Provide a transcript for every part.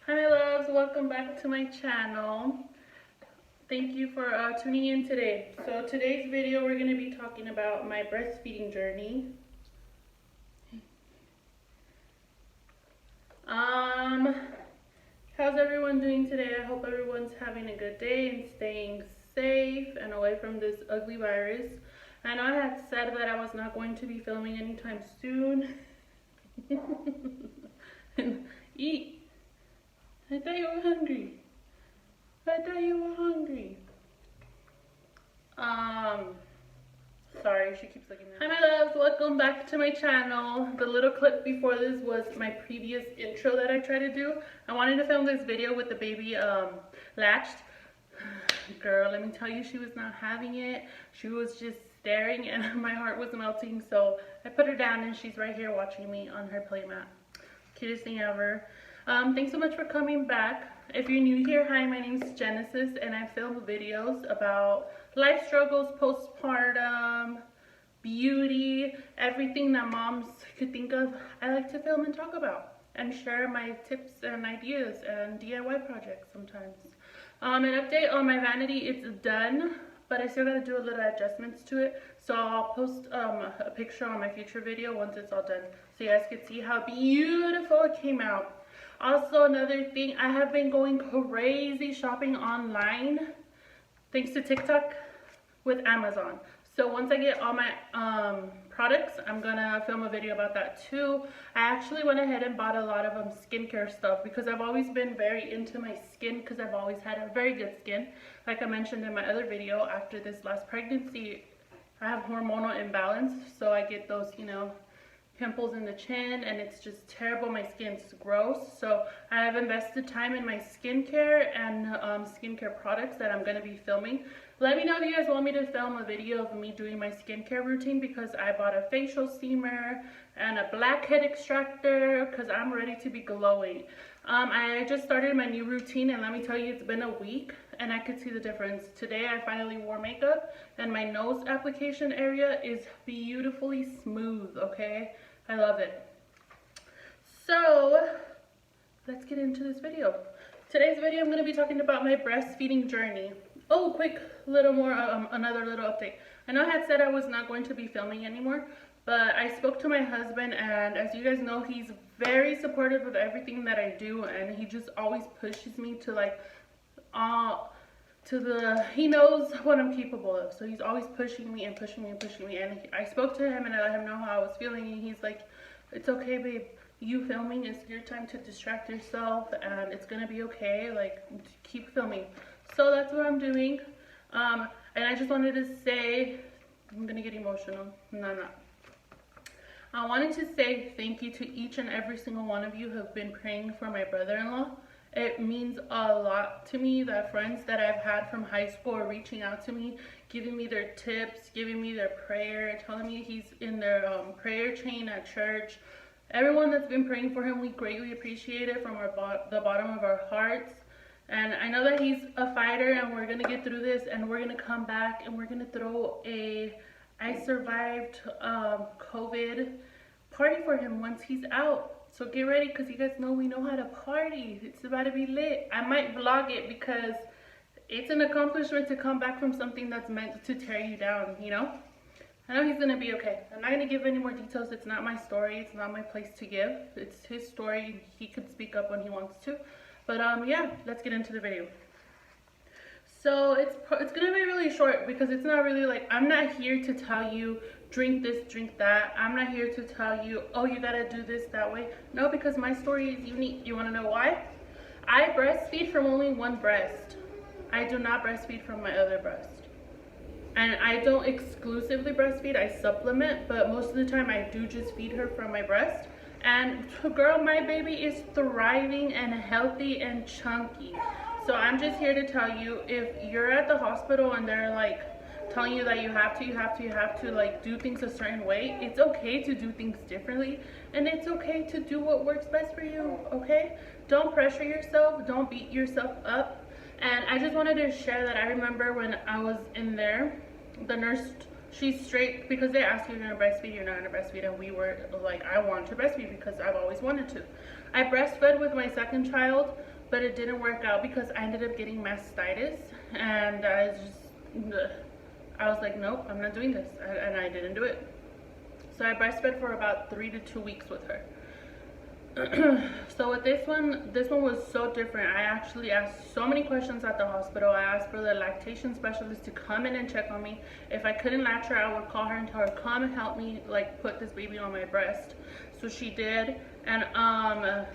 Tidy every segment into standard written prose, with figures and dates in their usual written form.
Hi my loves, welcome back to my channel. Thank you for tuning in today. So today's video we're going to be talking about my breastfeeding journey. How's everyone doing today? I hope everyone's having a good day and staying safe and away from this ugly virus. I know I had said that I was not going to be filming anytime soon. Eat. I thought you were hungry. Sorry, she keeps looking at me. Hi my loves, welcome back to my channel. The little clip before this was my previous intro that I tried to do. I wanted to film this video with the baby latched. Girl, let me tell you, she was not having it. She was just staring and my heart was melting. So I put her down and she's right here watching me on her playmat. Cutest thing ever. Thanks so much for coming back. If you're new here, hi, my name is Genesis and I film videos about life struggles, postpartum, beauty, everything that moms could think of. I like to film and talk about and share my tips and ideas and DIY projects sometimes. An update on my vanity, it's done, but I still gotta do a little adjustments to it. So I'll post a picture on my future video once it's all done so you guys can see how beautiful it came out. Also, another thing, I have been going crazy shopping online thanks to TikTok with Amazon. So once I get all my products, I'm gonna film a video about that too. I actually went ahead and bought a lot of skincare stuff because I've always been very into my skin because I've always had a very good skin. Like I mentioned in my other video, after this last pregnancy, I have hormonal imbalance, so I get those, you know, pimples in the chin and it's just terrible. My skin's gross, so I have invested time in my skincare and skincare products that I'm going to be filming. Let me know if you guys want me to film a video of me doing my skincare routine because I bought a facial steamer and a blackhead extractor because I'm ready to be glowing. I just started my new routine and let me tell you, it's been a week and I could see the difference. Today I finally wore makeup and my nose application area is beautifully smooth, okay? I love it. So let's get into this video. Today's video I'm going to be talking about my breastfeeding journey. Oh, quick little more, another little update. I know I had said I was not going to be filming anymore, but I spoke to my husband and as you guys know, he's very supportive of everything that I do and he just always pushes me to like, he knows what I'm capable of. So he's always pushing me and pushing me and pushing me. And I spoke to him and I let him know how I was feeling and he's like, it's okay, babe. You filming is your time to distract yourself and it's gonna be okay. Like, keep filming. So that's what I'm doing. And I just wanted to say, I'm gonna get emotional. No, I'm not. I wanted to say thank you to each and every single one of you who have been praying for my brother-in-law. It means a lot to me that friends that I've had from high school are reaching out to me, giving me their tips, giving me their prayer, telling me he's in their prayer chain at church. Everyone that's been praying for him, we greatly appreciate it from the bottom of our hearts. And I know that he's a fighter and we're going to get through this and we're going to come back and we're going to throw a I survived COVID party for him once he's out. So get ready because you guys know we know how to party. It's about to be lit. I might vlog it because it's an accomplishment to come back from something that's meant to tear you down, you know? I know he's going to be okay. I'm not going to give any more details. It's not my story. It's not my place to give. It's his story. He could speak up when he wants to. But yeah, let's get into the video. So it's gonna be really short because it's not really like, I'm not here to tell you drink this, drink that. I'm not here to tell you, oh, you gotta do this that way. No, because my story is unique. You wanna know why? I breastfeed from only one breast. I do not breastfeed from my other breast. And I don't exclusively breastfeed, I supplement, but most of the time I do just feed her from my breast. And girl, my baby is thriving and healthy and chunky. So I'm just here to tell you, if you're at the hospital and they're like telling you that you have to like do things a certain way, it's okay to do things differently and it's okay to do what works best for you, okay? Don't pressure yourself, don't beat yourself up. And I just wanted to share that I remember when I was in there, the nurse, she's straight because they ask you, you're gonna breastfeed, you're not gonna breastfeed, and we were like, I want to breastfeed because I've always wanted to. I breastfed with my second child but it didn't work out because I ended up getting mastitis, and I was like, nope, I'm not doing this, and I didn't do it. So I breastfed for about 3 to 2 weeks with her. So with this one was so different. I actually asked so many questions at the hospital. I asked for the lactation specialist to come in and check on me. If I couldn't latch her, I would call her and tell her, come and help me like put this baby on my breast. So she did, and I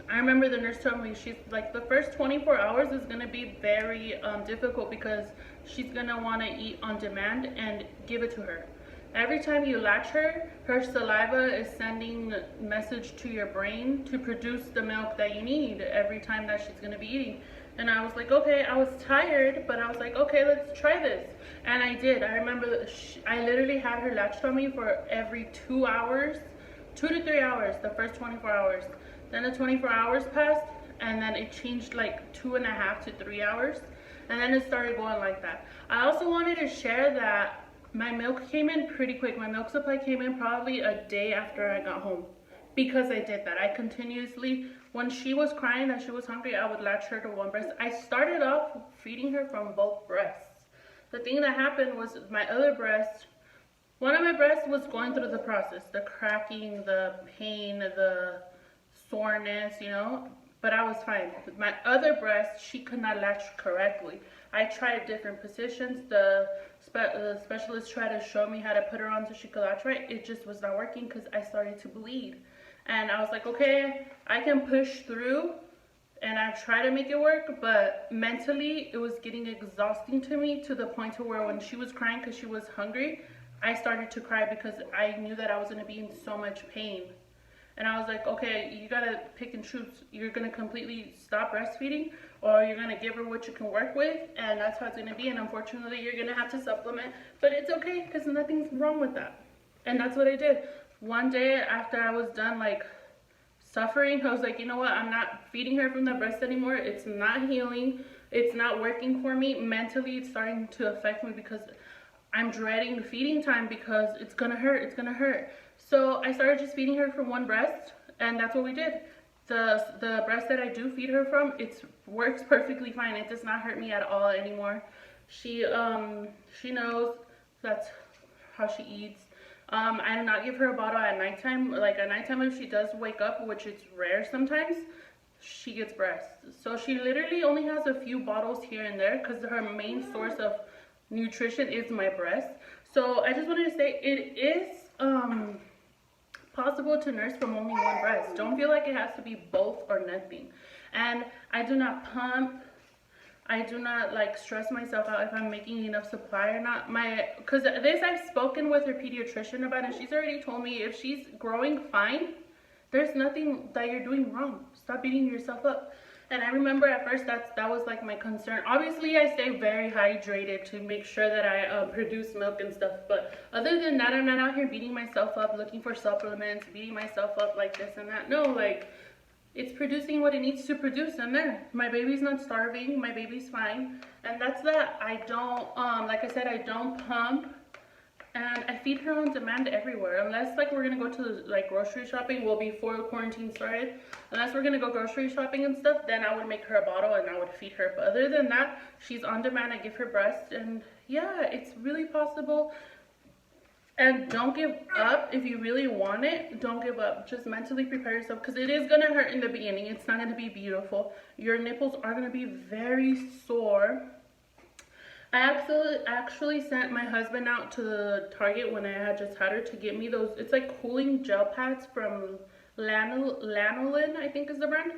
remember the nurse told me, she's like, the first 24 hours is gonna be very difficult because she's gonna want to eat on demand, and give it to her. Every time you latch her, her saliva is sending a message to your brain to produce the milk that you need every time that she's going to be eating. And I was like, okay, I was tired, but I was like, okay, let's try this. And I did. I remember I literally had her latched on me for every 2 hours, 2 to 3 hours, the first 24 hours. Then the 24 hours passed, and then it changed like 2.5 to 3 hours. And then it started going like that. I also wanted to share that my milk came in pretty quick. My milk supply came in probably a day after I got home, because I did that. I continuously, when she was crying that she was hungry, I would latch her to one breast. I started off feeding her from both breasts. The thing that happened was my other breast, one of my breasts was going through the process, the cracking, the pain, the soreness, you know, but I was fine. My other breast, she could not latch correctly. I tried different positions. The specialist tried to show me how to put her on so she could latch right. It just was not working because I started to bleed. And I was like, okay, I can push through. And I tried to make it work, but mentally it was getting exhausting to me, to the point to where when she was crying because she was hungry, I started to cry because I knew that I was going to be in so much pain. And I was like, okay, you gotta pick and choose. You're gonna completely stop breastfeeding, or you're gonna give her what you can work with, and that's how it's gonna be. And unfortunately, you're gonna have to supplement, but it's okay because nothing's wrong with that. And that's what I did. One day after I was done like suffering, I was like, you know what? I'm not feeding her from the breast anymore. It's not healing. It's not working for me. Mentally, it's starting to affect me because I'm dreading feeding time because it's gonna hurt. It's gonna hurt. So I started just feeding her from one breast, and that's what we did. The breast that I do feed her from, it works perfectly fine. It does not hurt me at all anymore. She knows that's how she eats. I do not give her a bottle at nighttime. Like at nighttime, if she does wake up, which is rare sometimes, she gets breast. So she literally only has a few bottles here and there because her main source of nutrition is my breast. So I just wanted to say it is possible to nurse from only one breast. Don't feel like it has to be both or nothing. And I do not pump. I do not like stress myself out if I'm making enough supply or not. Because this I've spoken with her pediatrician about, and she's already told me if she's growing fine, there's nothing that you're doing wrong. Stop beating yourself up. And I remember at first that was like my concern. Obviously, I stay very hydrated to make sure that I produce milk and stuff. But other than that, I'm not out here beating myself up, looking for supplements, beating myself up like this and that. No, like, it's producing what it needs to produce, and there. My baby's not starving. My baby's fine. And that's that. I don't, like I said, I don't pump. And I feed her on demand everywhere. Unless like we're gonna go to like grocery shopping, well, before quarantine started, unless we're gonna go grocery shopping and stuff, then I would make her a bottle and I would feed her. But other than that, she's on demand. I give her breast, and yeah, it's really possible. And don't give up. If you really want it, don't give up. Just mentally prepare yourself, because it is gonna hurt in the beginning. It's not gonna be beautiful. Your nipples are gonna be very sore. I actually sent my husband out to the Target when I had just had her to get me those. It's like cooling gel pads from Lanolin, I think is the brand.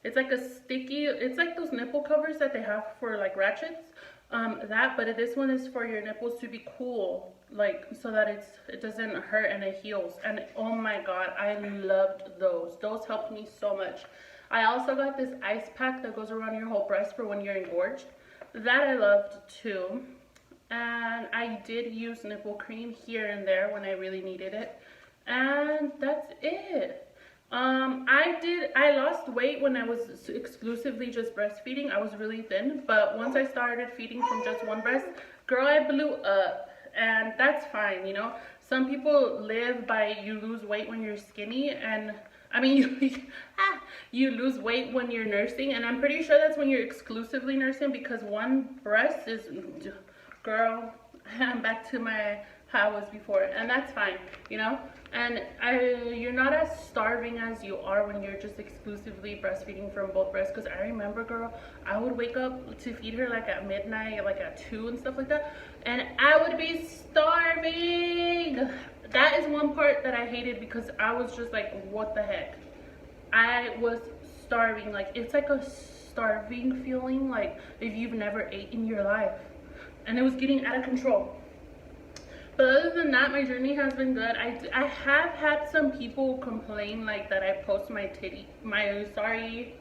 It's like a sticky, it's like those nipple covers that they have for like ratchets. But this one is for your nipples to be cool, like so that it doesn't hurt and it heals. And oh my god, I loved those. Those helped me so much. I also got this ice pack that goes around your whole breast for when you're engorged. That I loved too. And I did use nipple cream here and there when I really needed it. And that's it. I lost weight when I was exclusively just breastfeeding. I was really thin, but once I started feeding from just one breast, girl, I blew up. And that's fine, you know. Some people live by you lose weight when you're skinny, and I mean, you lose weight when you're nursing, and I'm pretty sure that's when you're exclusively nursing, because one breast is, girl, I'm back to how I was before, and that's fine, you know. And you're not as starving as you are when you're just exclusively breastfeeding from both breasts. Because I remember, girl, I would wake up to feed her like at midnight, like at 2 and stuff like that, and I would be starving. That is one part that I hated, because I was just like, what the heck? I was starving. Like, it's like a starving feeling, like if you've never ate in your life. And it was getting out of control. But other than that, my journey has been good. I have had some people complain, like, that I post my sorry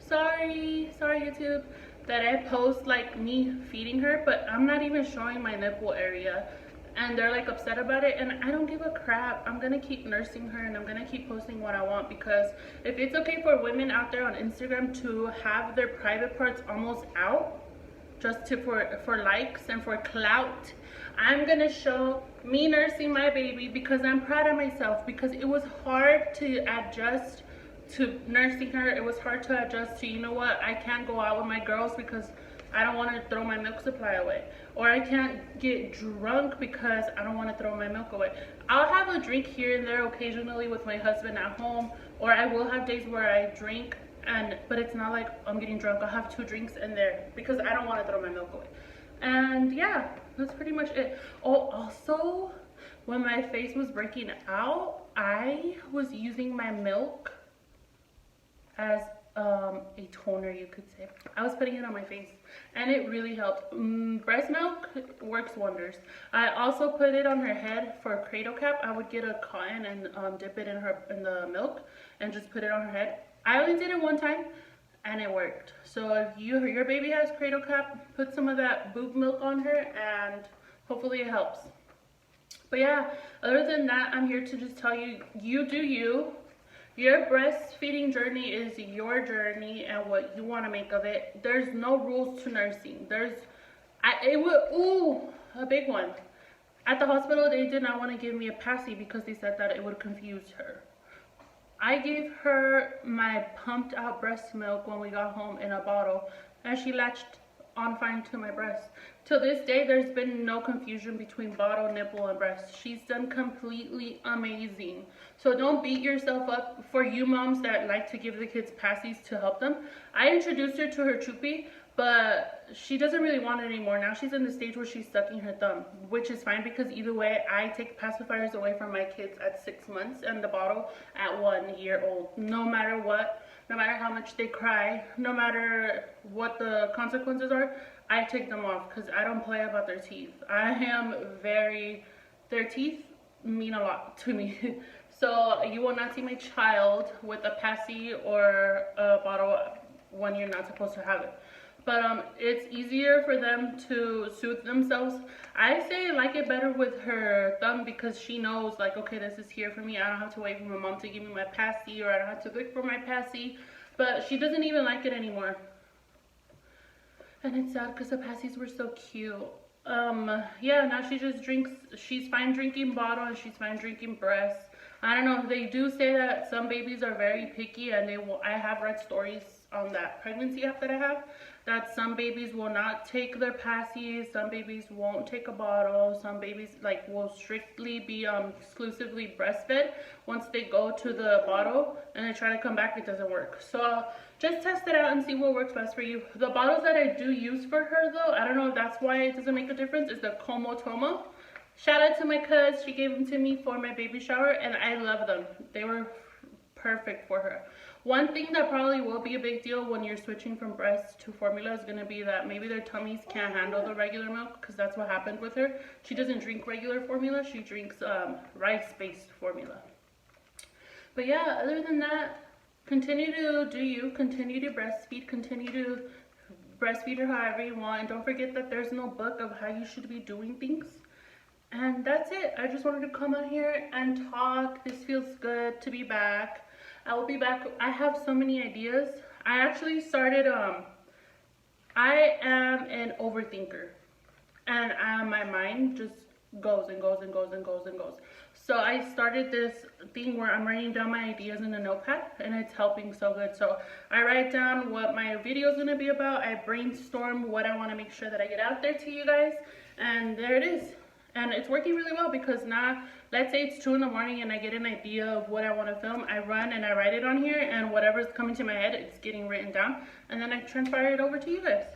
YouTube, that I post like me feeding her, but I'm not even showing my nipple area, and they're like upset about it, and I don't give a crap. I'm gonna keep nursing her, and I'm gonna keep posting what I want, because if it's okay for women out there on Instagram to have their private parts almost out just for likes and for clout, I'm gonna show me nursing my baby, because I'm proud of myself, because it was hard to adjust to nursing her. It was hard to adjust to, you know what, I can't go out with my girls because I don't want to throw my milk supply away, or I can't get drunk because I don't want to throw my milk away. I'll have a drink here and there occasionally with my husband at home, or I will have days where I drink, but it's not like I'm getting drunk. I'll have 2 drinks in there because I don't want to throw my milk away. And yeah, that's pretty much it. Oh, also, when my face was breaking out, I was using my milk as a toner, you could say. I was putting it on my face, and it really helped. Breast milk works wonders. I also put it on her head for a cradle cap. I would get a cotton and dip it in the milk and just put it on her head. I only did it one time, and it worked. So if your baby has cradle cap, put some of that boob milk on her, and hopefully it helps. But yeah, other than that, I'm here to just tell you, you do you. Your breastfeeding journey is your journey and what you want to make of it. There's no rules to nursing. A big one. At the hospital, they did not want to give me a passy because they said that it would confuse her. I gave her my pumped out breast milk when we got home in a bottle, and she latched on fine to my breast. Till this day, there's been no confusion between bottle, nipple, and breast. She's done completely amazing. So don't beat yourself up. For you moms that like to give the kids passies to help them, I introduced her to her choopy, but she doesn't really want it anymore. Now she's in the stage where she's sucking her thumb, which is fine, because either way, I take pacifiers away from my kids at 6 months and the bottle at 1 year old. No matter what, no matter how much they cry, no matter what the consequences are, I take them off, because I don't play about their teeth. Their teeth mean a lot to me. So you will not see my child with a passy or a bottle when you're not supposed to have it. But it's easier for them to soothe themselves. I say I like it better with her thumb, because she knows, like, okay, this is here for me. I don't have to wait for my mom to give me my passy, or I don't have to look for my passy. But she doesn't even like it anymore. And it's sad, because the passies were so cute. Yeah, now she just drinks. She's fine drinking bottle, and she's fine drinking breast. I don't know. They do say that some babies are very picky, and I have read stories on that pregnancy app that I have, that some babies will not take their passies, some babies won't take a bottle, some babies like will strictly be exclusively breastfed. Once they go to the bottle and they try to come back, it doesn't work. So just test it out and see what works best for you. The bottles that I do use for her, though, I don't know if that's why it doesn't make a difference, is the Como Tomo. Shout out to my cuz, she gave them to me for my baby shower, and I love them. They were perfect for her. One thing that probably will be a big deal when you're switching from breast to formula is going to be that maybe their tummies can't handle the regular milk, because that's what happened with her. She doesn't drink regular formula, she drinks rice-based formula. But yeah, other than that, continue to do you, continue to breastfeed, continue to breastfeed her however you want, and don't forget that there's no book of how you should be doing things. And that's it. I just wanted to come on here and talk. This feels good to be back. I will be back. I have so many ideas. I actually started, I am an overthinker. And my mind just goes and goes and goes and goes and goes. So I started this thing where I'm writing down my ideas in a notepad, and it's helping so good. So I write down what my video is going to be about. I brainstorm what I want to make sure that I get out there to you guys, and there it is. And it's working really well because now, let's say it's 2 in the morning and I get an idea of what I want to film. I run and I write it on here, and whatever's coming to my head, it's getting written down, and then I transfer it over to you guys.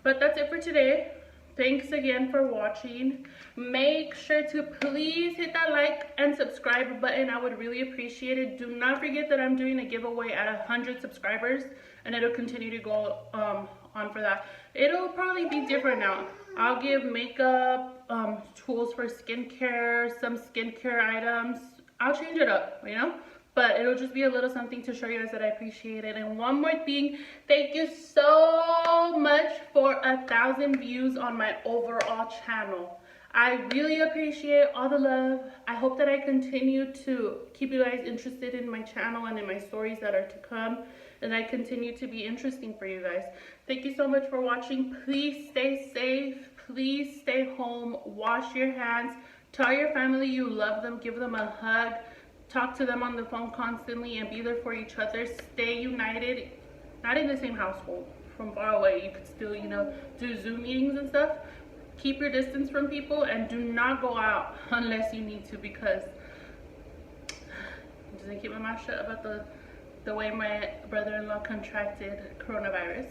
But that's it for today. Thanks again for watching. Make sure to please hit that like and subscribe button. I would really appreciate it. Do not forget that I'm doing a giveaway at 100 subscribers, and it'll continue to go on for that. It'll probably be different now. I'll give makeup, tools for skincare, some skincare items. I'll change it up, you know? But it'll just be a little something to show you guys that I appreciate it. And one more thing, thank you so much for 1,000 views on my overall channel. I really appreciate all the love. I hope that I continue to keep you guys interested in my channel and in my stories that are to come, and I continue to be interesting for you guys. Thank you so much for watching. Please stay safe. Please stay home. Wash your hands. Tell your family you love them. Give them a hug. Talk to them on the phone constantly and be there for each other. Stay united. Not in the same household. From far away, you could still, you know, do Zoom meetings and stuff. Keep your distance from people and do not go out unless you need to, because I'm just gonna keep my mouth shut about the way my brother-in-law contracted coronavirus.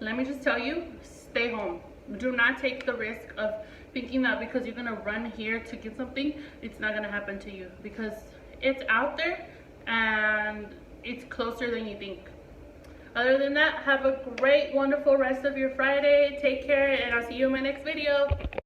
Let me just tell you, stay home. Do not take the risk of thinking that because you're gonna run here to get something, it's not gonna happen to you, because it's out there and it's closer than you think. Other than that, have a great, wonderful rest of your Friday. Take care, and I'll see you in my next video.